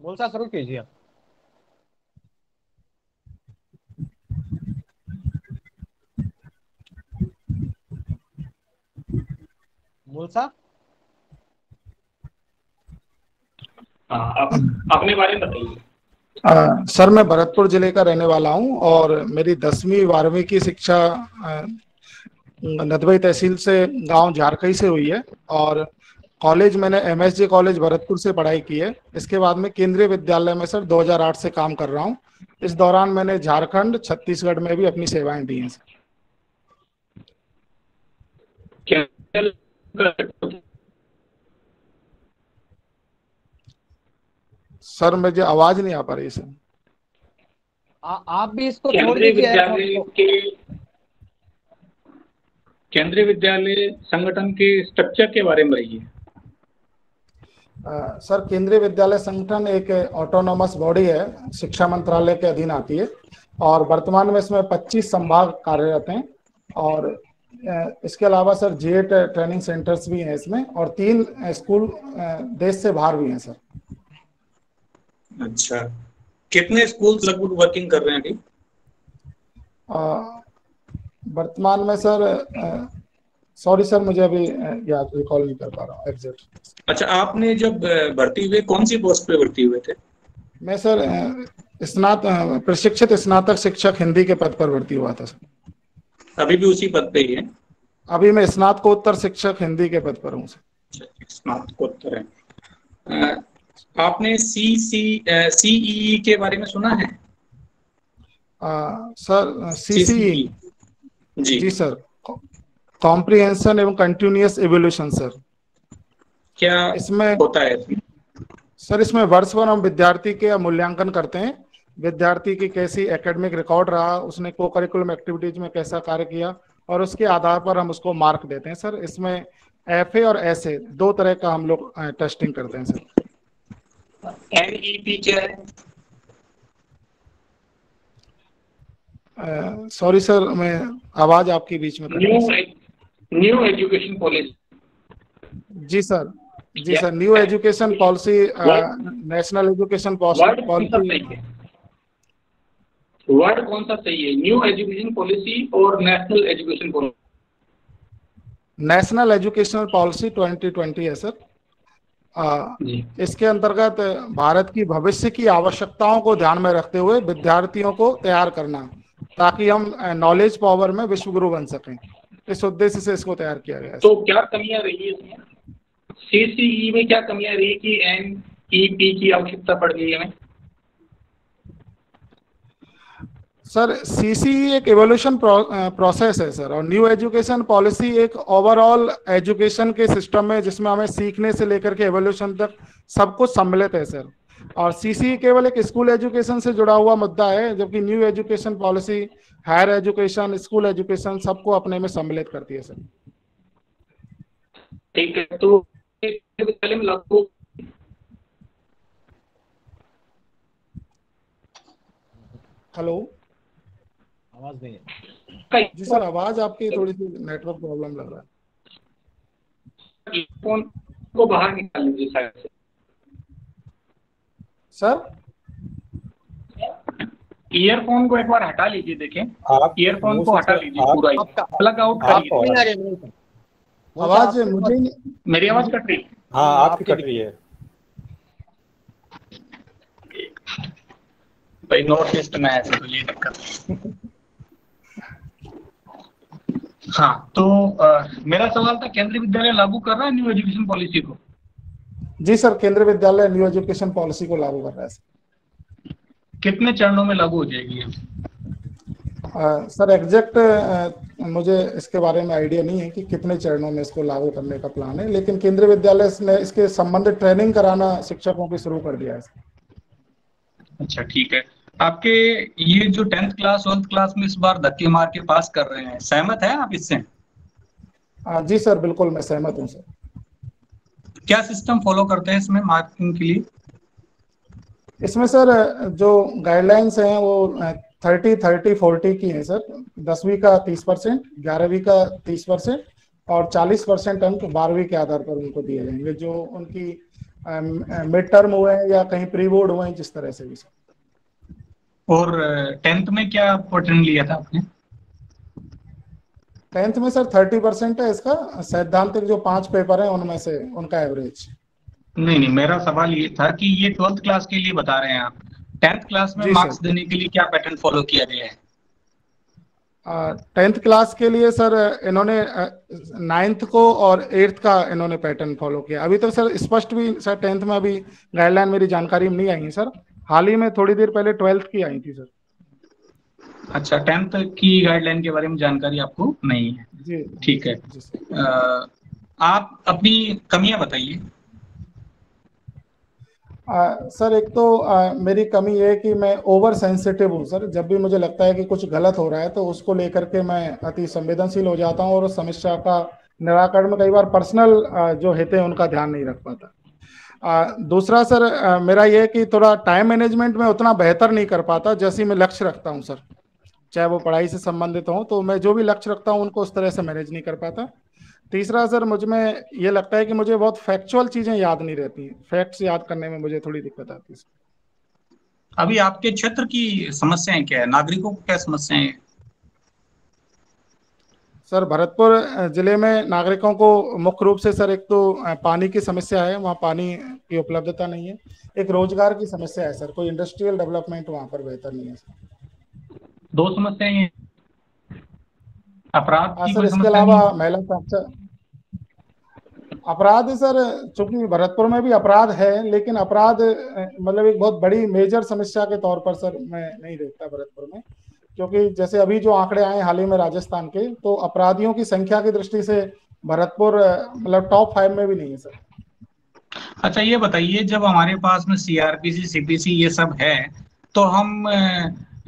मूलसा शुरू कीजिए। मूलसा। हाँ, अपने बारे में बताइए। सर मैं भरतपुर जिले का रहने वाला हूं और मेरी 10वीं 12वीं की शिक्षा नदबई तहसील से गांव झारखई से हुई है। और कॉलेज मैंने एमएसजी कॉलेज भरतपुर से पढ़ाई की है। इसके बाद में केंद्रीय विद्यालय में सर 2008 से काम कर रहा हूं। इस दौरान मैंने झारखंड छत्तीसगढ़ में भी अपनी सेवाएं दी हैं सर। क्या सर मुझे आवाज नहीं आ पा रही सर। आप भी इसको छोड़ केंद्रीय दीजिए एयरफोन विद्यालय को। के केंद्रीय विद्यालय संगठन के स्ट्रक्चर के बारे में बताइए। सर केंद्रीय विद्यालय संगठन एक ऑटोनॉमस बॉडी है, शिक्षा मंत्रालय के अधीन आती है और वर्तमान में इसमें 25 संभाग कार्यरत हैं। और इसके अलावा सर जेट ट्रेनिंग सेंटर्स भी हैं इसमें और 3 स्कूल देश से बाहर भी हैं सर। अच्छा, कितने स्कूल लगभग वर्किंग कर रहे हैं अभी? वर्तमान में सर सॉरी सर मुझे अभी याद रिकॉल नहीं कर पा रहा हूँ एग्जैक्ट। अच्छा, आपने जब भर्ती हुए कौन सी पोस्ट पे भर्ती हुए थे? मैं सर प्रशिक्षित स्नातक शिक्षक हिंदी के पद पर भर्ती हुआ था सर। अभी भी उसी पद पे ही है? अभी मैं स्नातकोत्तर शिक्षक हिंदी के पद पर हूँ सर। अच्छा, स्नातकोत्तर है। आपने सीईई के बारे में सुना है? Sir CCE. सीसीई जी। जी सर, कॉम्प्रिहेंशन एवं कंटिन्यूअस एवोल्यूशन सर। क्या इसमें होता है इसमें? सर इसमें वर्ष भर हम विद्यार्थी के मूल्यांकन करते हैं। विद्यार्थी की कैसी एकेडमिक रिकॉर्ड रहा, उसने को करिकुलम एक्टिविटीज में कैसा कार्य किया और उसके आधार पर हम उसको मार्क देते हैं सर। इसमें एफए और एसए 2 तरह का हम लोग टेस्टिंग करते हैं सर। एनईपी क्या है? सॉरी सर, मैं आवाज आपकी बीच में कट गई। New education policy. जी सर, जी sir, new education policy, national education word कौन सा पॉलिसी। सही है? वर्ड कौन सा सही है, न्यू एजुकेशन पॉलिसी और national education policy? National educational policy 2020 है सर। जी। इसके अंतर्गत भारत की भविष्य की आवश्यकताओं को ध्यान में रखते हुए विद्यार्थियों को तैयार करना, ताकि हम नॉलेज पावर में विश्वगुरु बन सकें। इस उद्देश्य से इसको तैयार किया गया है। तो क्या कमियां रही है इसमें? सीसीई में क्या कमियां रही कि एनईपी की आवश्यकता पड़ गई हमें? सर सीसीई एक एवोल्यूशन प्रोसेस है सर, और न्यू एजुकेशन पॉलिसी एक ओवरऑल एजुकेशन के सिस्टम में जिसमें हमें सीखने से लेकर के एवोल्यूशन तक सब कुछ सम्मिलित है सर। और सीसीई केवल एक स्कूल एजुकेशन से जुड़ा हुआ मुद्दा है, जबकि new education policy higher education, school education सबको अपने में सम्मिलित करती है सर। ठीक है, तो विद्यालय में लागू। हेलो, आवाज नहीं है। जी सर, आवाज आपकी थोड़ी सी नेटवर्क प्रॉब्लम लग रहा है। फोन को बाहर निकाल लीजिए साइड से। सर ईयरफोन को एक बार हटा लीजिए, देखें। ईयरफोन को हटा लीजिए पूरा ही, प्लग आउट करिए। आवाज मुझे, मेरी आवाज कट रही है? हाँ, आपकी कट रही है भाई, नॉर्थ ईस्ट में ऐसे तो ये दिक्कत। हाँ, तो मेरा सवाल था, केंद्रीय विद्यालय लागू कर रहा है न्यू एजुकेशन पॉलिसी को? जी सर, केंद्रीय विद्यालय न्यू एजुकेशन पॉलिसी को लागू कर रहा है सर। कितने चरणों में लागू हो जाएगी ये? सर एग्जैक्ट मुझे इसके बारे में आइडिया नहीं है कि कितने चरणों में इसको लागू करने का प्लान है, लेकिन केंद्रीय विद्यालय ने इसके संबंधित ट्रेनिंग कराना शिक्षकों की शुरू कर दिया है। अच्छा, ठीक है। आपके ये जो 10th क्लास 12th क्लास में इस बार धक्के मार के पास कर रहे हैं, सहमत है आप इससे? जी सर, बिल्कुल मैं सहमत हूँ सर। क्या सिस्टम फॉलो करते हैं इसमें मार्किंग के लिए? इसमें सर जो गाइडलाइंस हैं वो 30-30-40 की हैं सर। 10वीं का 30%, 11वीं का 30% और 40% अंक 12वीं के आधार पर उनको दिए जाएंगे। जो उनकी मिड टर्म हुए हैं या कहीं प्री बोर्ड हुए हैं, जिस तरह से भी सर। और 10th में क्या अटेम्प्ट लिया था आपने? 10th में सर 30% है इसका, सैद्धांतिक जो 5 पेपर हैं उनमें से उनका एवरेज। नहीं नहीं, मेरा सवाल ये था कि ये 12th क्लास के लिए बता रहे हैं आप, 10th क्लास में जी सर। मार्क्स देने के लिए क्या पैटर्न फॉलो किया गया है? 10th क्लास के लिए सर इन्होंने 9th को और 8th का इन्होंने पैटर्न फॉलो किया। अभी तो सर स्पष्ट भी सर 10th में अभी गाइडलाइन मेरी जानकारी में नहीं आई है सर, हाल ही में थोड़ी देर पहले 12th की आई थी सर। अच्छा, 10th की गाइडलाइन के बारे में जानकारी आपको नहीं है, जी ठीक है। जी सर। आप अपनी कमियां बताइए। सर एक तो मेरी कमी ये है कि मैं ओवर सेंसिटिव हूँ सर। जब भी मुझे लगता है कि कुछ गलत हो रहा है तो उसको लेकर के मैं अति संवेदनशील हो जाता हूँ और उस समस्या का निराकरण में कई बार पर्सनल जो हित है उनका ध्यान नहीं रख पाता। दूसरा सर मेरा ये है कि थोड़ा टाइम मैनेजमेंट में उतना बेहतर नहीं कर पाता जैसी मैं लक्ष्य रखता हूँ सर। चाहे वो पढ़ाई से संबंधित हो, तो मैं जो भी लक्ष्य रखता हूँ उनको उस तरह से मैनेज नहीं कर पाता। तीसरा सर मुझ में ये लगता है कि मुझे बहुत फैक्चुअल चीजें याद नहीं रहती, फैक्ट्स याद करने में मुझे थोड़ी दिक्कत आती है। अभी आपके क्षेत्र की समस्याएं क्या है, नागरिकों को क्या समस्याएं हैं? सर भरतपुर जिले में नागरिकों को मुख्य रूप से सर एक तो पानी की समस्या है, वहाँ पानी की उपलब्धता नहीं है। एक रोजगार की समस्या है सर, कोई इंडस्ट्रियल डेवलपमेंट वहाँ पर बेहतर नहीं है सर। दो समस्याएं हैं। अपराध की सर कोई इसके समस्या नहीं? अलावा महिला साक्षर अपराध सर, चूंकि भरतपुर में भी अपराध है, लेकिन अपराध मतलब एक बहुत बड़ी मेजर समस्या के तौर पर सर मैं नहीं देखता भरतपुर में। क्योंकि जैसे अभी जो आंकड़े आए हाल ही में राजस्थान के, तो अपराधियों की संख्या की दृष्टि से भरतपुर मतलब टॉप 5 में भी नहीं है सर। अच्छा, ये बताइए, जब हमारे पास में सीआरपीसी सीपीसी ये सब है, तो हम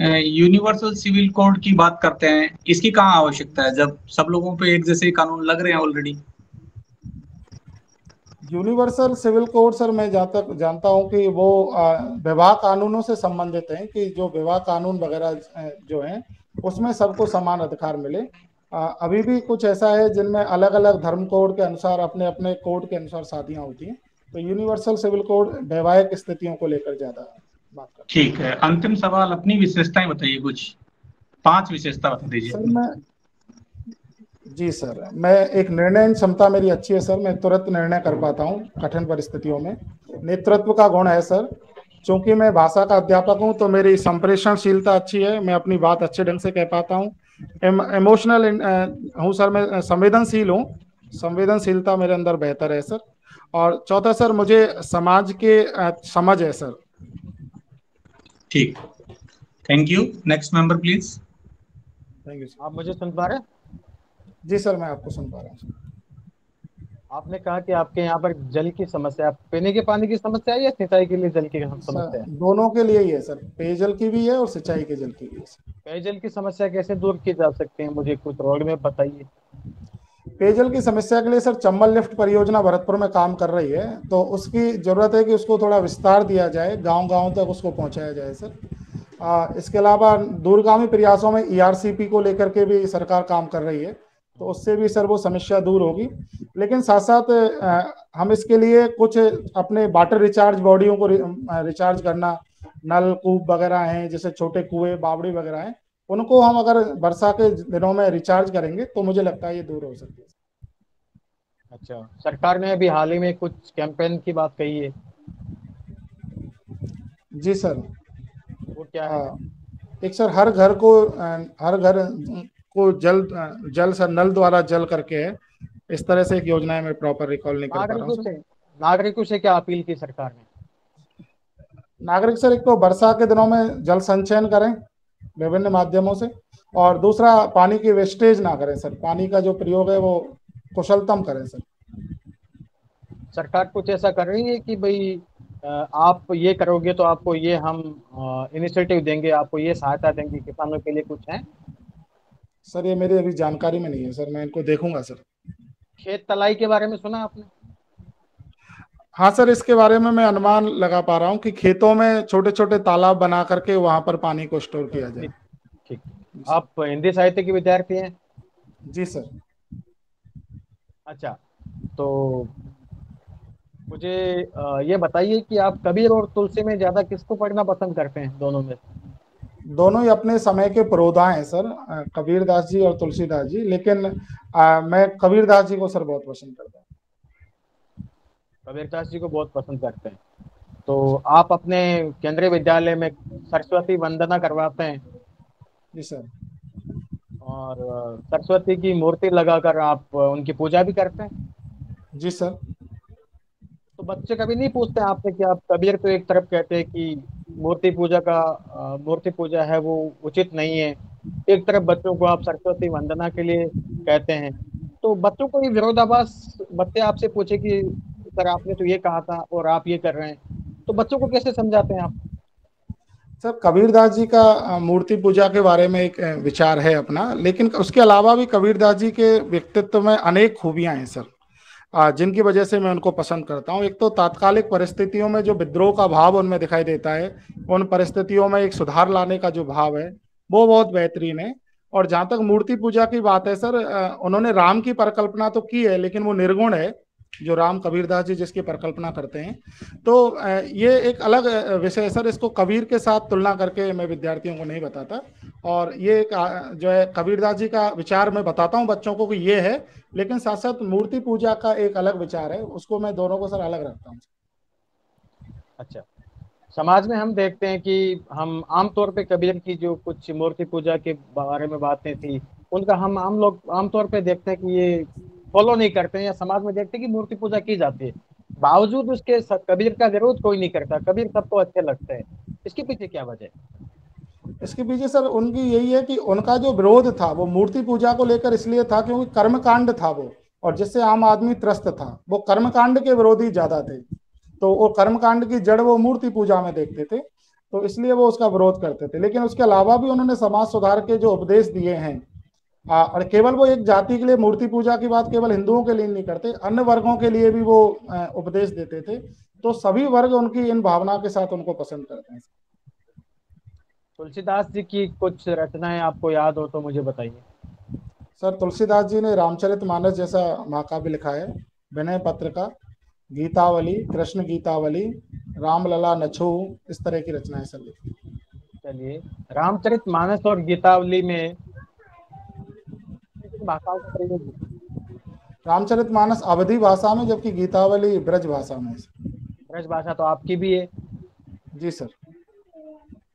यूनिवर्सल सिविल कोड की बात करते हैं, इसकी कहाँ आवश्यकता है जब सब लोगों पे एक जैसे कानून लग रहे हैं already? Universal civil code sir मैं जहाँ तक जानता हूँ कि वो विवाह कानूनों से संबंधित हैं, कि जो विवाह कानून वगैरह जो हैं उसमें सबको समान अधिकार मिले। अभी भी कुछ ऐसा है जिनमें अलग अलग धर्म कोड के अनुसार अपने अपने कोड के अनुसार शादियां होती हैं। तो यूनिवर्सल सिविल कोड वैवाहिक स्थितियों को लेकर ज्यादा बात करता ठीक है, अंतिम सवाल, अपनी विशेषताएं बताइए, कुछ 5 विशेषता बता है दीजिए सर। अपनी। मैं जी सर, मैं एक निर्णय क्षमता मेरी अच्छी है सर, मैं तुरंत निर्णय कर पाता हूँ कठिन परिस्थितियों में। नेतृत्व का गुण है सर, चूंकि मैं भाषा का अध्यापक हूँ तो मेरी संप्रेषणशीलता अच्छी है, मैं अपनी बात अच्छे ढंग से कह पाता हूँ। इमोशनल हूँ सर, मैं संवेदनशील हूँ, संवेदनशीलता मेरे अंदर बेहतर है सर। और चौथा सर, मुझे समाज के समझ है सर। ठीक, thank you. Next member please. Thank you sir. आप मुझे सुन पा रहे हैं? जी सर, मैं आपको सुन पा रहा हूँ सर। आपने कहा कि आपके यहाँ पर जल की समस्या, पीने के पानी की समस्या है या सिंचाई के लिए जल की सर समस्या है? दोनों के लिए ही है सर, पेयजल की भी है और सिंचाई के जल की भी है सर। पेयजल की समस्या कैसे दूर की जा सकती है, मुझे कुछ रोड में बताइए। पेयजल की समस्या के लिए सर चंबल लिफ्ट परियोजना भरतपुर में काम कर रही है, तो उसकी जरूरत है कि उसको थोड़ा विस्तार दिया जाए, गांव गांव तक उसको पहुंचाया जाए सर। इसके अलावा दूरगामी प्रयासों में ईआरसीपी को लेकर के भी सरकार काम कर रही है, तो उससे भी सर वो समस्या दूर होगी। लेकिन साथ साथ हम इसके लिए कुछ अपने वाटर रिचार्ज बॉडियों को रिचार्ज करना, नल कूप वगैरह हैं जैसे छोटे कुएं बावड़ी वगैरह हैं, उनको हम अगर वर्षा के दिनों में रिचार्ज करेंगे तो मुझे लगता है ये दूर हो सकती है। अच्छा, सरकार ने अभी हाल ही में कुछ कैंपेन की बात कही है, जी सर। वो क्या है? आ, एक सर हर घर को हर घर को जल जल सर नल द्वारा जल करके है, इस तरह से एक योजना है, मैं प्रॉपर रिकॉल नहीं कर पा रहा हूँ नागरिकों सर। से नागरिकों से क्या अपील की सरकार ने? नागरिक सर एक तो वर्षा के दिनों में जल संचयन करें विभिन्न माध्यमों से, और दूसरा पानी की वेस्टेज ना करें सर, पानी का जो प्रयोग है वो कुशलतम करें सर। सरकार कुछ ऐसा कर रही है कि भाई आप ये करोगे तो आपको ये हम इनिशिएटिव देंगे, आपको ये सहायता देंगे, किसानों के लिए कुछ है? सर ये मेरी अभी जानकारी में नहीं है सर, मैं इनको देखूंगा सर। खेत तलाई के बारे में सुना आपने? हाँ सर, इसके बारे में मैं अनुमान लगा पा रहा हूँ कि खेतों में छोटे छोटे तालाब बना करके वहां पर पानी को स्टोर किया जाए। ठीक ठीक। आप हिंदी साहित्य के विद्यार्थी हैं? जी सर। अच्छा, तो मुझे ये बताइए कि आप कबीर और तुलसी में ज्यादा किसको पढ़ना पसंद करते हैं दोनों में? दोनों ही अपने समय के पुरोधा हैं सर, कबीरदास जी और तुलसीदास जी, लेकिन मैं कबीरदास जी को सर बहुत पसंद करता हूँ। कबीरदास जी को बहुत पसंद करते हैं। तो आप अपने केंद्रीय विद्यालय में सरस्वती वंदना करवाते हैं जी सर। और सरस्वती की मूर्ति लगाकर आप उनकी पूजा भी करते हैं। जी सर। तो बच्चे कभी नहीं पूछते आपसे कि आप, कबीर तो एक तरफ कहते हैं कि मूर्ति पूजा का मूर्ति पूजा है वो उचित नहीं है, एक तरफ बच्चों को आप सरस्वती वंदना के लिए कहते हैं। तो बच्चों को ये विरोधाभास, बच्चे आपसे पूछे कि सर आपने तो ये कहा था और आप ये कर रहे हैं, तो बच्चों को कैसे समझाते हैं आप? सर कबीरदास जी का मूर्ति पूजा के बारे में एक विचार है अपना, लेकिन उसके अलावा भी कबीरदास जी के व्यक्तित्व में अनेक खूबियां हैं सर, जिनकी वजह से मैं उनको पसंद करता हूं। एक तो तात्कालिक परिस्थितियों में जो विद्रोह का भाव उनमें दिखाई देता है, उन परिस्थितियों में एक सुधार लाने का जो भाव है वो बहुत बेहतरीन है। और जहां तक मूर्ति पूजा की बात है सर, उन्होंने राम की परिकल्पना तो की है, लेकिन वो निर्गुण है, जो राम कबीरदास जी जिसकी परिकल्पना करते हैं। तो ये एक अलग विषय है सर, इसको कबीर के साथ तुलना करके मैं विद्यार्थियों को नहीं बताता। और ये एक जो है कबीरदास जी का विचार मैं बताता हूँ बच्चों को कि ये है, लेकिन साथ साथ मूर्ति पूजा का एक अलग विचार है, उसको मैं दोनों को सर अलग रखता हूँ। अच्छा, समाज में हम देखते हैं कि हम आमतौर पे कबीर की जो कुछ मूर्ति पूजा के बारे में बातें थी, उनका हम आम लोग आमतौर पे देखते हैं कि ये फॉलो नहीं करते हैं, या समाज में देखते हैं कि मूर्ति पूजा की जाती है, बावजूद उसके कबीर का विरोध कोई नहीं करता, कबीर सबको अच्छे लगते हैं। इसके पीछे क्या वजह है? इसके पीछे सर उनकी यही है कि उनका जो विरोध था वो मूर्ति पूजा को लेकर इसलिए था क्योंकि कर्मकांड था वो, और जिससे आम आदमी त्रस्त था, वो कर्मकांड के विरोधी ज्यादा थे। तो वो कर्मकांड की जड़ वो मूर्ति पूजा में देखते थे, तो इसलिए वो उसका विरोध करते थे। लेकिन उसके अलावा भी उन्होंने समाज सुधार के जो उपदेश दिए हैं, और केवल वो एक जाति के लिए मूर्ति पूजा की बात केवल हिंदुओं के लिए नहीं करते, अन्य वर्गों के लिए भी वो उपदेश देते थे। तो सभी वर्ग उनकी इन भावना के साथ उनको पसंद करते हैं। तुलसीदास जी की कुछ रचनाएं आपको याद हो तो मुझे बताइए। सर तुलसीदास जी ने रामचरितमानस जैसा महाकाव्य लिखा है, विनय पत्र का, गीतावली, कृष्ण गीतावली, रामलला नछू, इस तरह की रचनाएं सर लिखी। चलिए, रामचरितमानस और गीतावली में किन भाषाओं का प्रयोग है? रामचरितमानस अवधी भाषा में, जबकि गीतावली ब्रज भाषा में। ब्रज भाषा तो आपकी भी है। जी सर।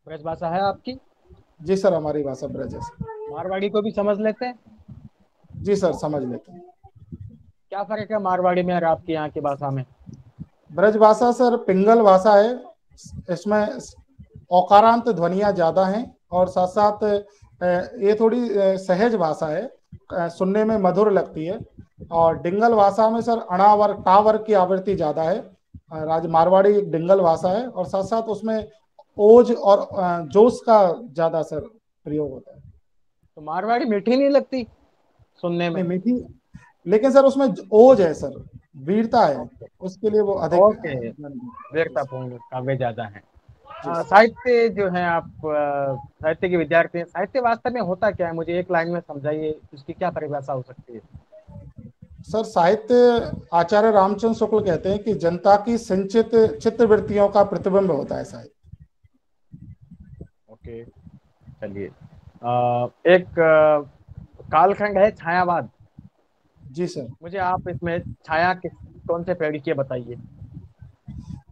ब्रज भाषा है आपकी? जी सर, हमारी भाषा ब्रज है सर। मारवाड़ी को भी समझ लेते हैं? जी सर, समझ लेते हैं। क्या फर्क है मारवाड़ी में और आपकी यहाँ की भाषा में? ब्रज भाषा सर पिंगल भाषा है, इसमें औकारांत ध्वनियां ज्यादा हैं, और साथ साथ ये थोड़ी सहज भाषा है, सुनने में मधुर लगती है। और डिंगल भाषा में सर अणावर्ग टावर्ग की आवृत्ति ज्यादा है। मारवाड़ी एक डिंगल भाषा है, और साथ साथ उसमें ओज और जोश का ज्यादा सर प्रयोग होता है। तो मारवाड़ी मीठी नहीं लगती सुनने में? नहीं मीठी, लेकिन सर उसमें ओज है सर, वीरता है, उसके लिए वो अधिक ओके, वीरतापूर्ण काव्य ज्यादा है। जी। साहित्य जो है, आप साहित्य के विद्यार्थी हैं, साहित्य वास्तव में होता क्या है? मुझे एक लाइन में समझाइए, उसकी क्या परिभाषा हो सकती है? सर साहित्य आचार्य रामचंद्र शुक्ल कहते हैं कि जनता की संचित चित्तवृत्तियों का प्रतिबिंब होता है साहित्य। ओके, चलिए, एक कालखंड है छायावाद। जी सर। मुझे आप इसमें छाया किस कौन से पेड़ की बताइए।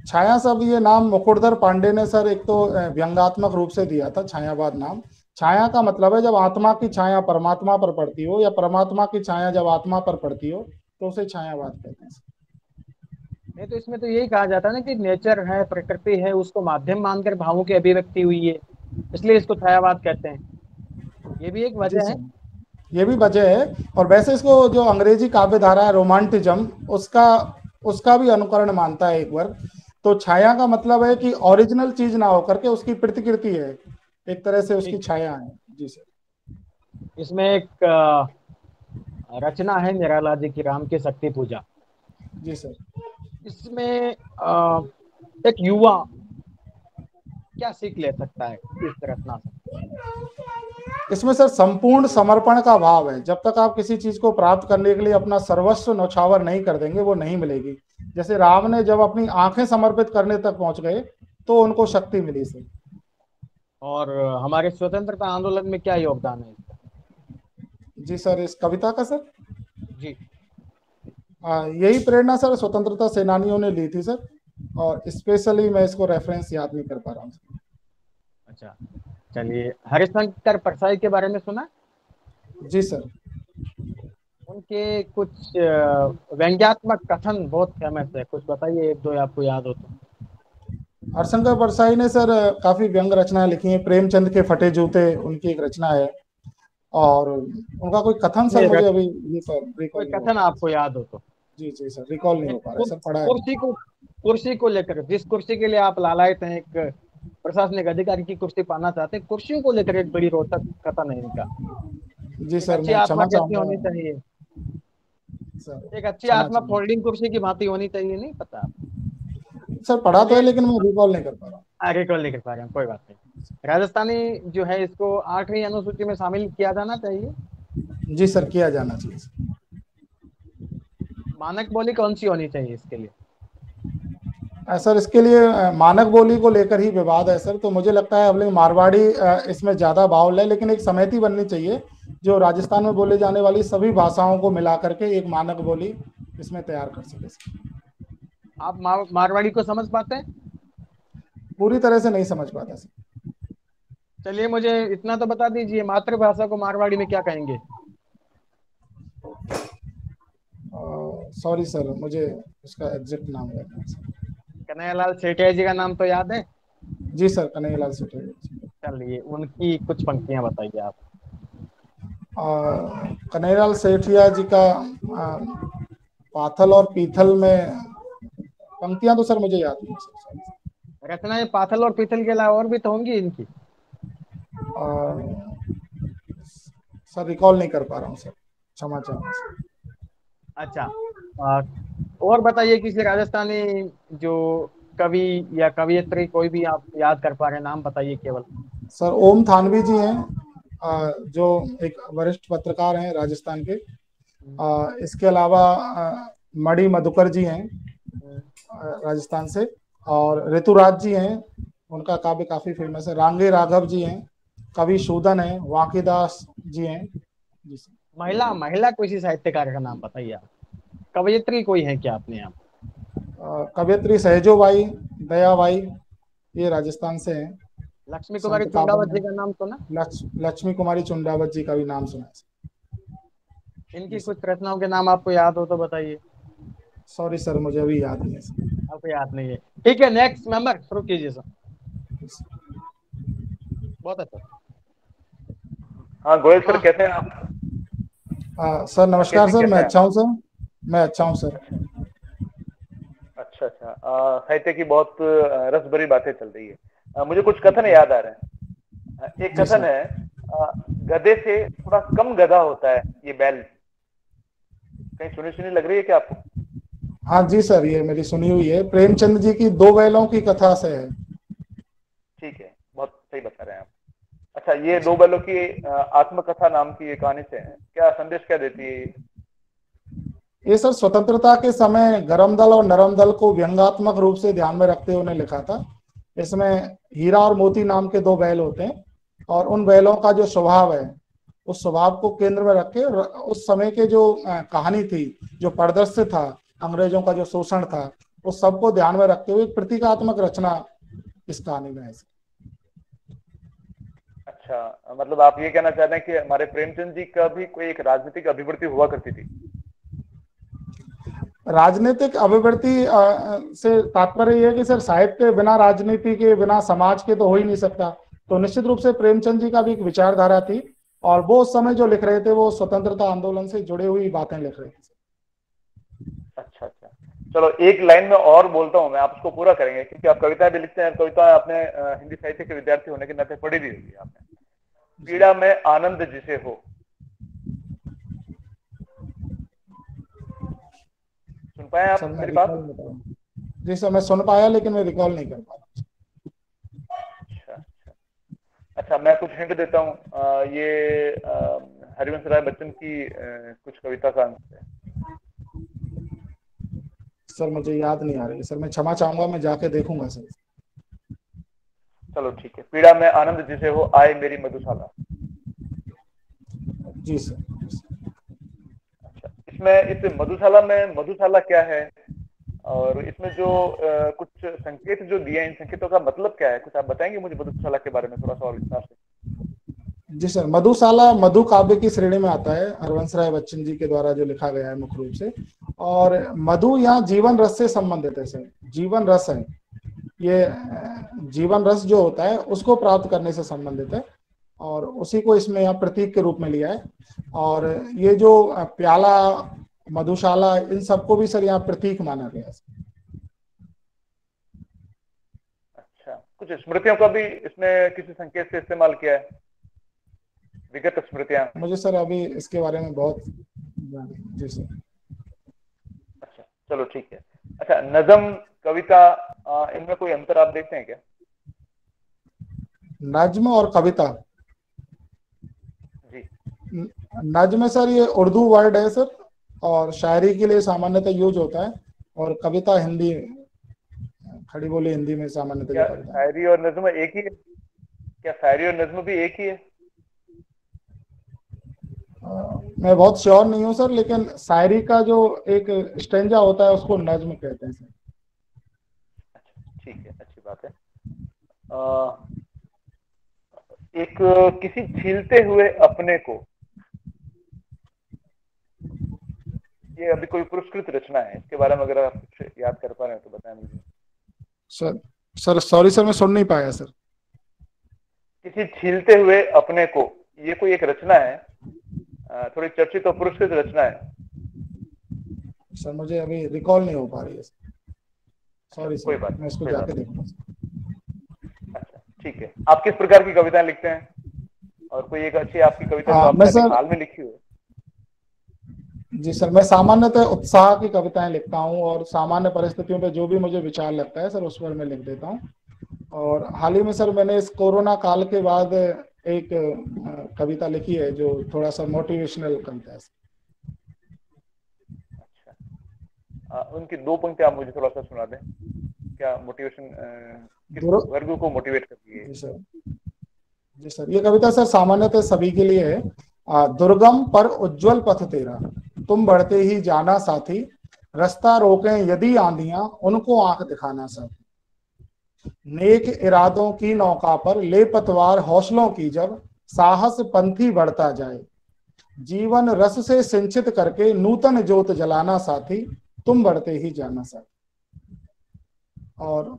छाया सब ये नाम मुकुटधर पांडे ने सर एक तो व्यंग्यात्मक रूप से दिया था, छायावाद नाम। छाया का मतलब है जब आत्मा की छाया परमात्मा पर पड़ती हो, या परमात्मा की छाया जब आत्मा पर पड़ती हो, तो उसे छायावाद कहते हैं। नहीं तो इसमें तो यही कहा जाता है ना कि नेचर है, प्रकृति है, उसको माध्यम मानकर भावों की अभिव्यक्ति हुई है, इसलिए इसको छायावाद कहते हैं। ये भी एक वजह है। ये भी वजह है। और वैसे इसको जो अंग्रेजी काव्य धारा है रोमांटिज्म, उसका भी अनुकरण मानता है एक वर्ग। तो छाया का मतलब है कि ओरिजिनल चीज ना होकर के उसकी प्रतिकृति है, एक तरह से उसकी छाया है। जी सर। इसमें एक रचना है निराला जी की, राम की शक्ति पूजा। जी सर। इसमें एक युवा क्या सीख ले सकता है इस रचना से? इसमें सर संपूर्ण समर्पण का भाव है। जब तक आप किसी चीज को प्राप्त करने के लिए अपना सर्वस्व न्यौछावर नहीं कर देंगे, वो नहीं मिलेगी। जैसे राम ने जब अपनी आंखें समर्पित करने तक पहुंच गए तो उनको शक्ति मिली सर। और हमारे स्वतंत्रता आंदोलन में क्या योगदान है इसका? जी सर, इस कविता का सर जी। यही प्रेरणा सर स्वतंत्रता सेनानियों ने ली थी सर, और स्पेशली मैं इसको रेफरेंस याद नहीं कर पा रहा हूँ। अच्छा, चलिए, हरिशंकर परसाई के बारे में सुना? जी सर। उनके कुछ व्यंग्यात्मक कथन बहुत फेमस है, कुछ बताइए एक दो आपको याद हो तो। हरिशंकर परसाई ने सर काफी व्यंग रचनाएं लिखी हैं। प्रेमचंद के फटे जूते उनकी एक रचना है, और उनका कोई कथन सर ये मुझे अभी ये सर कोई रिकॉल नहीं हो कथन पा रहा आपको याद हो तो। है। जी जी सर, रिकॉल नहीं एक हो पा रहा है सर, पढ़ा है। कुर्सी को लेकर, जिस कुर्सी के लिए आप लालायत हैं, एक प्रशासनिक अधिकारी की कुर्सी पाना चाहते हैं, कुर्सियों को लेकर एक बड़ी रोचक कथन है इनका। जी एक सर, अच्छी मैं आत्मा क्षमा कैसी चाहूंगा होनी चाहिए? सर, एक अच्छी क्षमा आत्मा चाहूंगा फोल्डिंग कुर्सी की भांति होनी चाहिए, नहीं पता आप? सर, पढ़ा तो है चलिए, लेकिन मैं रिकॉल नहीं कर पा रहा आगे को लेकर पा रहे हैं, कोई बात नहीं। राजस्थानी जो है इसको 8वीं अनुसूची में शामिल किया जाना चाहिए। हूँ। जी सर, किया जाना चाहिए सर। मानक बोली कौन सी होनी चाहिए इसके लिए? सर इसके लिए मानक बोली को लेकर ही विवाद है सर, तो मुझे लगता है अब लेकिन मारवाड़ी इसमें ज्यादा बाहुल है, लेकिन एक समिति बननी चाहिए जो राजस्थान में बोले जाने वाली सभी भाषाओं को मिला करके एक मानक बोली इसमें तैयार कर सके सर। आप मारवाड़ी को समझ पाते हैं? पूरी तरह से नहीं समझ पाता सर। चलिए, मुझे इतना तो बता दीजिए, मातृभाषा को मारवाड़ी में क्या कहेंगे? सॉरी सर, मुझे उसका एग्जैक्ट नाम याद नहीं सर। कन्हैयालाल सेठिया जी का नाम तो याद है? जी सर, कन्हैयालाल सेठी। चलिए, उनकी कुछ पंक्तियां बताइए आप। कन्हैयालाल सेठिया जी का पाथल और पीथल में पंक्तियां तो सर मुझे याद नहीं सर। रचनाएं पाथल और पीथल के अलावा और भी तो होंगी इनकी। सर रिकॉल नहीं कर पा रहा हूँ सर, क्षमा चाहूंगा सर। अच्छा, आ, और बताइए किसी राजस्थानी जो कवि या कवियत्री कोई भी आप याद कर पा रहे हैं, नाम बताइए केवल। सर ओम थानवी जी हैं, जो एक वरिष्ठ पत्रकार हैं राजस्थान के। इसके अलावा मणि मधुकर जी हैं राजस्थान से, और ऋतुराज जी हैं, उनका काव्य काफी फेमस है। रांगे राघव जी हैं, कवि शूदन हैं, वाकीदास जी हैं। जी सर। महिला महिला किसी साहित्यकार का नाम बताइए आप। कवयित्री कोई है क्या अपने यहाँ? कवयित्री सहजोबाई, दयाबाई, ये राजस्थान से हैं। लक्ष्मी कुमारी संत चुंडावत जी काबन, का नाम सुना? लक्ष्मी कुमारी चुंडावत जी का भी नाम सुना है। इनकी कुछ रचनाओं के नाम आपको याद हो तो बताइए। सॉरी सर, मुझे अभी याद नहीं है सर। आपको याद नहीं है? ठीक है, नेक्स्ट मेंबर शुरू कीजिए सर। बहुत अच्छा। हाँ गोयल सर, कैसे हैं आप? सर नमस्कार सर, कैसे मैं हैं? अच्छा हूँ सर, मैं अच्छा हूँ सर। अच्छा अच्छा, साहित्य की बहुत रस भरी बातें चल रही है। मुझे कुछ कथन याद आ रहे हैं। एक जी कथन सर। है, गधे से थोड़ा कम गधा होता है ये बैल। कहीं सुनी सुनी लग रही है क्या आपको? हाँ जी सर, ये मेरी सुनी हुई है, प्रेमचंद जी की दो बैलों की कथा से है। ठीक है, बहुत सही बता रहे हैं आप। अच्छा, ये दो बैलों की आत्मकथा नाम की ये कहानी से है, क्या संदेश क्या देती है ये? ये सर स्वतंत्रता के समय गरम दल और नरम दल को व्यंग्यात्मक रूप से ध्यान में रखते हुए उन्हें लिखा था। इसमें हीरा और मोती नाम के दो बैल होते हैं, और उन बैलों का जो स्वभाव है उस स्वभाव को केंद्र में रख के उस समय के जो कहानी थी, जो परिदृश्य था, अंग्रेजों का जो शोषण था, उस सबको ध्यान में रखते हुए एक प्रतीकात्मक रचना इस कहानी में है। अच्छा, मतलब आप ये कहना चाहते हैं कि हमारे प्रेमचंद जी का भी कोई एक राजनीतिक अभिवृत्ति हुआ करती थी? राजनीतिक अभिवृत्ति से तात्पर्य यह है कि सर साहित्य बिना राजनीति के, बिना समाज के तो हो ही नहीं सकता। तो निश्चित रूप से प्रेमचंद जी का भी एक विचारधारा थी, और वो उस समय जो लिख रहे थे वो स्वतंत्रता आंदोलन से जुड़ी हुई बातें लिख रहे थे। अच्छा अच्छा, चलो एक लाइन में और बोलता हूं मैं, आप उसको पूरा करेंगे क्योंकि आप कविता भी लिखते हैं। कविता आपने हिंदी साहित्य के विद्यार्थी होने के नाते पढ़ी भी होगी आपने। पीड़ा में आनंद जिसे हो, सुन पाए आप सर मैं मेरी बात? रिकॉल जी सर, मैं सुन पाया लेकिन मैं रिकॉल नहीं कर पाया। अच्छा अच्छा अच्छा, मैं कुछ हिंट देता हूँ। ये हरिवंश राय बच्चन की कुछ कविता का अंश है। सर मुझे याद नहीं आ रही है सर, मैं क्षमा चाहूंगा, मैं जाके देखूंगा सर। चलो ठीक है। पीड़ा में आनंद जिसे हो आए मेरी मधुशाला। जी सर। अच्छा, इसमें इस मधुशाला में मधुशाला क्या है, और इसमें जो कुछ संकेत जो दिए हैं, इन संकेतों का मतलब क्या है, कुछ आप बताएंगे मुझे मधुशाला के बारे में थोड़ा सा और विस्तार से? जी सर, मधुशाला मधु काव्य की श्रेणी में आता है, हरवंश राय बच्चन जी के द्वारा जो लिखा गया है मुख्य रूप से। और मधु यहाँ जीवन रस से संबंधित है सर, जीवन रस है ये, जीवन रस जो होता है उसको प्राप्त करने से संबंधित है, और उसी को इसमें यहाँ प्रतीक के रूप में लिया है। और ये जो प्याला, मधुशाला, इन सबको भी सर यहाँ प्रतीक माना गया है। अच्छा, कुछ स्मृतियों का भी इसमें किसी संकेत से इस्तेमाल किया है, विगत स्मृतियां? मुझे सर अभी इसके बारे में बहुत जी सर। अच्छा, चलो ठीक है। अच्छा, नज्म, कविता, इनमें कोई अंतर आप देखते हैं क्या? नज्म और कविता? जी। नज्म सर ये उर्दू वर्ड है सर, और शायरी के लिए सामान्यतः यूज होता है, और कविता हिंदी, खड़ी बोली हिंदी में सामान्यतः क्या जो कविता है। शायरी और नज्म एक ही है? क्या शायरी और नज्म भी एक ही है? मैं बहुत श्योर नहीं हूँ सर, लेकिन शायरी का जो एक स्टेंजा होता है उसको नज्म कहते हैं सर। अच्छा, ठीक है, अच्छी बात है। एक किसी छीलते हुए अपने को, ये अभी कोई पुरस्कृत रचना है, इसके बारे में अगर आप कुछ याद कर पा रहे हैं तो बताएं मुझे। सर सर सॉरी सर, मैं सुन नहीं पाया सर। किसी छीलते हुए अपने को, ये कोई एक रचना है, थोड़ी चर्चित और पुरस्कृत रचना है। सर मुझे अभी रिकॉल नहीं हो पा रही है, सॉरी कोई सर, बात मैं नहीं, इसको कोई बात जाके नहीं। देखूंगा। अच्छा, ठीक है। आप किस प्रकार की कविताएं लिखते हैं, और कोई एक अच्छी आपकी कविता जो मैं आपने अभी सर, हाल में लिखी हो? जी सर, मैं सामान्यतः उत्साह की कविताएं लिखता हूँ, और सामान्य परिस्थितियों पे जो भी मुझे विचार लगता है सर उस पर मैं लिख देता हूँ। और हाल ही में सर मैंने इस कोरोना काल के बाद एक कविता लिखी है जो थोड़ा सा मोटिवेशनल कविता है। अच्छा, उनकी दो पंक्ति आप मुझे थोड़ा सा सुना दें, क्या मोटिवेशन, किस वर्ग को मोटिवेट करती है? जी सर, जी सर, ये कविता सर सामान्यतः सभी के लिए है। दुर्गम पर उज्जवल पथ तेरा, तुम बढ़ते ही जाना साथी, रास्ता रोकें यदि आंधियां, उनको आंख दिखाना साथी। नेक इरादों की नौका पर ले पतवार हौसलों की, जब साहस पंथी बढ़ता जाए, जीवन रस से सिंचित करके नूतन ज्योत जलाना साथी, तुम बढ़ते ही जाना साथी। और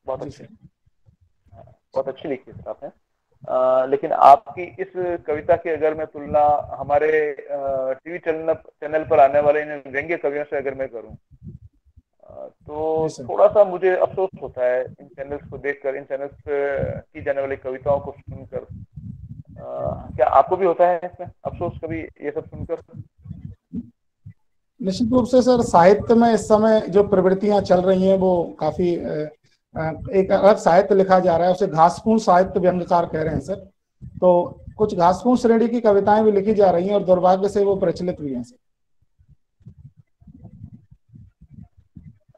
बहुत अच्छी, बहुत अच्छी लिखी है सर आपने। लेकिन आपकी इस कविता की अगर मैं तुलना हमारे टीवी चैनल पर आने वाले इन व्यंग्य कवियों से अगर मैं करूं, तो थोड़ा सा मुझे अफसोस होता है इन चैनल्स को देखकर, इन चैनल्स पे की जाने वाली कविताओं को सुनकर। क्या आपको भी होता है इसमें अफसोस कभी ये सब सुनकर? निश्चित रूप से सर, साहित्य में इस समय जो प्रवृत्तियां चल रही हैं वो काफी एक अलग साहित्य लिखा जा रहा है, उसे घासपूस साहित्य व्यंग्यकार कह रहे हैं सर। तो कुछ घासपूस श्रेणी की कविताएं भी लिखी जा रही हैं, और दुर्भाग्य से वो प्रचलित भी हैं सर।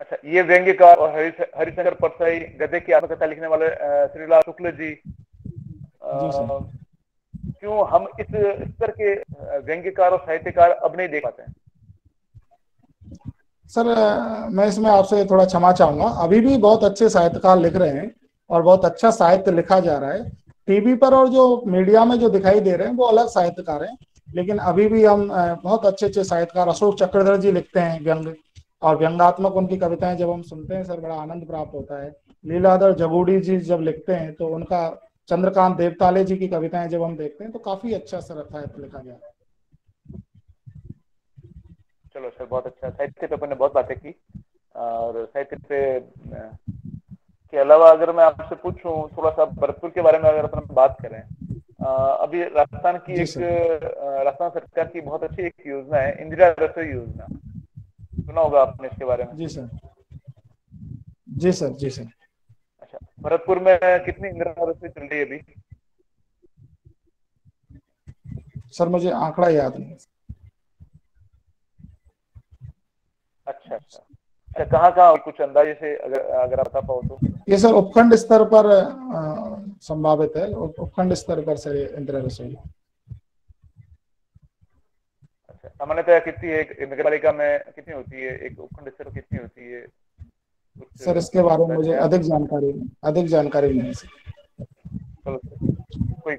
अच्छा, ये व्यंग्यकार और हरिशंकर परसाई, गधे की आत्मकथा लिखने वाले श्रीलाल शुक्ल जी, क्यों हम इस स्तर के व्यंग्यकार और साहित्यकार अब नहीं देख पाते हैं? सर मैं इसमें आपसे थोड़ा क्षमा चाहूंगा, अभी भी बहुत अच्छे साहित्यकार लिख रहे हैं, और बहुत अच्छा साहित्य लिखा जा रहा है। टीवी पर और जो मीडिया में जो दिखाई दे रहे हैं वो अलग साहित्यकार हैं, लेकिन अभी भी हम बहुत अच्छे अच्छे साहित्यकार, अशोक चक्रधर जी लिखते हैं व्यंग, और व्यंगात्मक उनकी कविताएं जब हम सुनते हैं सर बड़ा आनंद प्राप्त होता है। लीलाधर जगूड़ी जी जब लिखते हैं तो उनका, चंद्रकांत देवताले जी की कविताएं जब हम देखते हैं तो काफी अच्छा सर साहित्य लिखा गया। चलो सर, बहुत अच्छा। साहित्य पे अपन ने बहुत बातें की, और साहित्य पे के अलावा अगर मैं आपसे पूछूं थोड़ा सा भरतपुर के बारे में अगर अपन बात करें, अभी राजस्थान की एक राजस्थान सरकार की बहुत अच्छी एक योजना है, इंदिरा रसोई योजना, सुना होगा आपने इसके बारे में? जी सर, जी सर, जी सर। अच्छा, भरतपुर में कितनी इंदिरा रसोई चल रही है अभी? सर मुझे आंकड़ा याद नहीं। अच्छा अच्छा, अच्छा, कहाँ कहाँ कुछ अंदाजे से अगर अगर आप बता पाओ तो? ये सर उपखंड स्तर पर संभावित है, उपखंड स्तर पर सर इंदिरा रसोई। अच्छा, सामान्यतः कितनी है एक नगर पालिका में, कितनी होती है एक उपखंड स्तर पर, कितनी होती है, कुछ सर इसके बारे में अंदाजा मुझे है आपके? अधिक जानकारी नहीं है सर। चलो कोई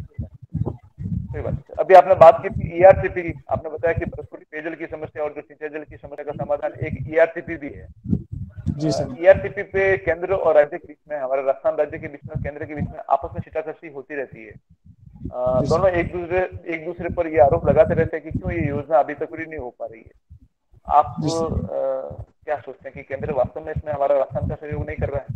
कोई बात नहीं। अभी आपने बात की थी ईआरसीपी की, आपने बताया कि भरतपुर की पेयजल की समस्या और जो सिंचाई जल की समस्या का समाधान एक ईआरसीपी भी है। जी सर। ईआरसीपी पे केंद्र और राज्य के बीच में, हमारे राजस्थान राज्य के बीच में, केंद्र के बीच में आपस में छिटाकशी होती रहती है। जी दोनों सर। एक दूसरे पर ये आरोप लगाते रहते हैं कि क्यों ये योजना अभी तक पूरी नहीं हो पा रही है। आप जी सर। क्या सोचते हैं कि केंद्र वास्तव में इसमें हमारा राजस्थान का सहयोग नहीं कर रहा है?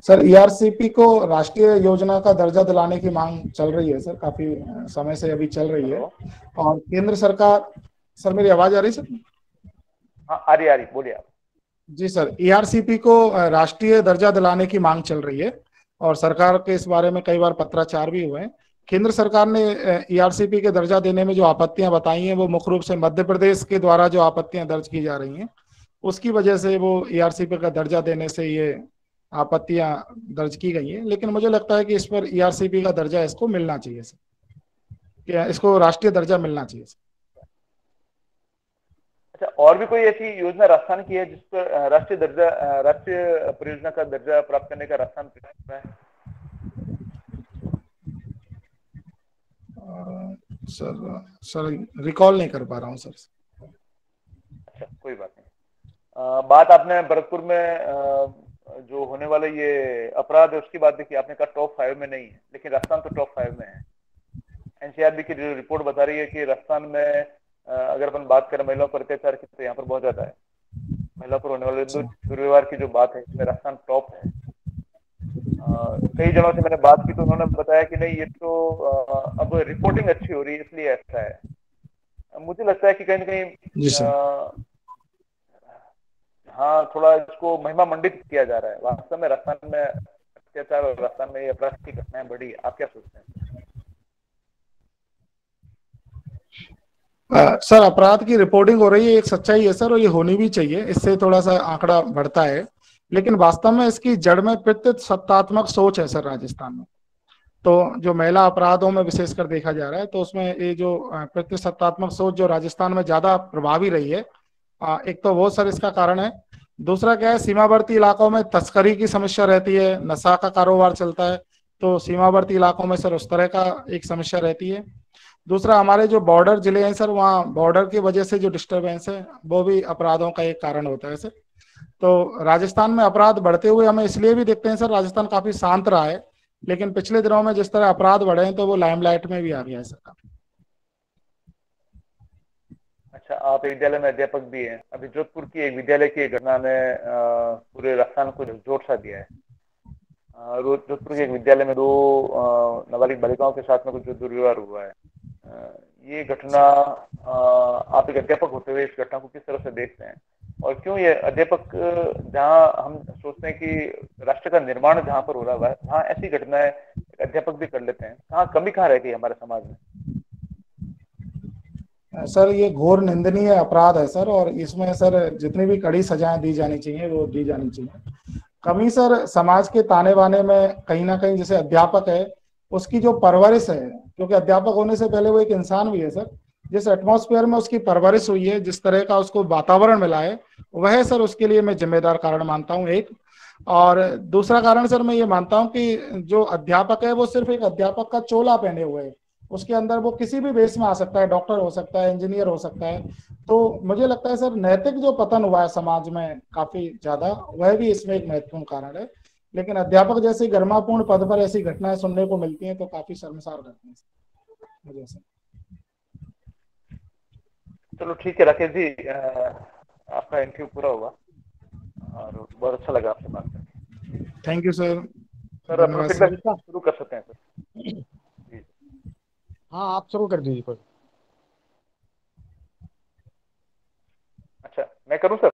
सर ईआरसीपी को राष्ट्रीय योजना का दर्जा दिलाने की मांग चल रही है सर, काफी समय से अभी चल रही है। हेलो। और केंद्र सरकार, सर मेरी आवाज आ रही है सर? हाँ, आ रही बोलिए आप। जी सर, ईआरसीपी को राष्ट्रीय दर्जा दिलाने की मांग चल रही है और सरकार के इस बारे में कई बार पत्राचार भी हुए हैं। केंद्र सरकार ने ईआरसीपी के दर्जा देने में जो आपत्तियां बताई हैं वो मुख्य रूप से मध्य प्रदेश के द्वारा जो आपत्तियां दर्ज की जा रही हैं उसकी वजह से वो ईआरसीपी का दर्जा देने से ये आपत्तियां दर्ज की गई हैं। लेकिन मुझे लगता है कि इस पर ईआरसीपी का दर्जा इसको मिलना चाहिए सर, कि इसको राष्ट्रीय दर्जा मिलना चाहिए सर। अच्छा, और भी कोई ऐसी योजना राजस्थान की है जिस पर राष्ट्रीय परियोजना का दर्जा प्राप्त करने का राजस्थान प्रयास कर रहा है? सर रिकॉल नहीं कर पा रहा हूँ सर। अच्छा, कोई बात नहीं। बात आपने भरतपुर में जो होने वाले ये अपराध है उसकी बात देखी, आपने कहा टॉप 5 में नहीं है, लेकिन राजस्थान तो टॉप 5 में है। एनसीआरबी की जो रिपोर्ट बता रही है कि राजस्थान में अगर अपन बात करें महिलाओं पर अत्याचार की, तो यहाँ पर बहुत ज्यादा है। महिलाओं पर होने वाले दुर्व्यवहार की जो बात है इसमें राजस्थान टॉप है। कई जनों से मैंने बात की तो उन्होंने बताया कि नहीं, ये तो अब रिपोर्टिंग अच्छी हो रही है इसलिए ऐसा है। मुझे लगता है कि कहीं ना जी सर। कहीं हाँ, थोड़ा इसको महिमा मंडित किया जा रहा है। वास्तव में राजस्थान में अत्याचार और राजस्थान में ये अपराध की घटनाएं बढ़ी। आप क्या सोचते हैं? सर अपराध की रिपोर्टिंग हो रही है, एक सच्चाई है सर, और ये होनी भी चाहिए, इससे थोड़ा सा आंकड़ा बढ़ता है। लेकिन वास्तव में इसकी जड़ में सत्तात्मक सोच है सर राजस्थान में। तो जो महिला अपराधों में विशेषकर देखा जा रहा है तो उसमें ये जो सत्तात्मक सोच जो राजस्थान में ज्यादा प्रभावी रही है, एक तो वो सर इसका कारण है। दूसरा क्या है, सीमावर्ती इलाकों में तस्करी की समस्या रहती है, नशा का कारोबार चलता है, तो सीमावर्ती इलाकों में सर उस तरह का एक समस्या रहती है। दूसरा हमारे जो बॉर्डर जिले हैं सर, वहाँ बॉर्डर की वजह से जो डिस्टरबेंस है वो भी अपराधों का एक कारण होता है सर। तो राजस्थान में अपराध बढ़ते हुए हमें इसलिए भी देखते हैं सर, राजस्थान काफी शांत रहा है, लेकिन पिछले दिनों में जिस तरह अपराध बढ़े हैं तो वो लाइमलाइट में भी आ गया है सर। अच्छा, आप एक विद्यालय में अध्यापक भी हैं। अभी जोधपुर की एक विद्यालय की घटना ने पूरे राजस्थान को जोर सा दिया है। जोधपुर के एक विद्यालय में 2 नाबालिग बालिकाओं के साथ में कुछ दुर्व्यवहार हुआ है। ये घटना, आप एक अध्यापक होते हुए इस घटना को किस तरह से देखते हैं? और क्यों ये अध्यापक, जहां हम सोचते हैं कि राष्ट्र का निर्माण जहां पर हो रहा है वहां ऐसी घटनाएं अध्यापक भी कर लेते हैं, कमी कहाँ रह गई हमारे समाज में? सर ये घोर निंदनीय अपराध है सर, और इसमें सर जितनी भी कड़ी सजाएं दी जानी चाहिए वो दी जानी चाहिए। कमी सर समाज के ताने बाने में कहीं ना कहीं, जैसे अध्यापक है उसकी जो परवरिश है, क्योंकि अध्यापक होने से पहले वो एक इंसान भी है सर, जिस एटमॉस्फेयर में उसकी परवरिश हुई है, जिस तरह का उसको वातावरण मिला है, वह सर उसके लिए मैं जिम्मेदार कारण मानता हूँ एक। और दूसरा कारण सर मैं ये मानता हूँ कि जो अध्यापक है वो सिर्फ एक अध्यापक का चोला पहने हुए है, उसके अंदर वो किसी भी बेस में आ सकता है, डॉक्टर हो सकता है, इंजीनियर हो सकता है। तो मुझे लगता है सर नैतिक जो पतन हुआ है समाज में काफी ज्यादा, वह भी इसमें एक महत्वपूर्ण कारण है। लेकिन अध्यापक जैसी गरिमापूर्ण पद पर ऐसी घटनाएं सुनने को मिलती हैं तो काफी शर्मसार करती हैं मुझे सर। चलो ठीक है राकेश जी, आपका इंटरव्यू पूरा हुआ और बहुत अच्छा लगा आपसे बात करके। Thank you sir. सर, अपना धन्यवाद फीडबैक सर। शुरू कर सकते हैं सर जी। हाँ, आप शुरू कर दीजिए कोई। अच्छा, मैं करूं सर?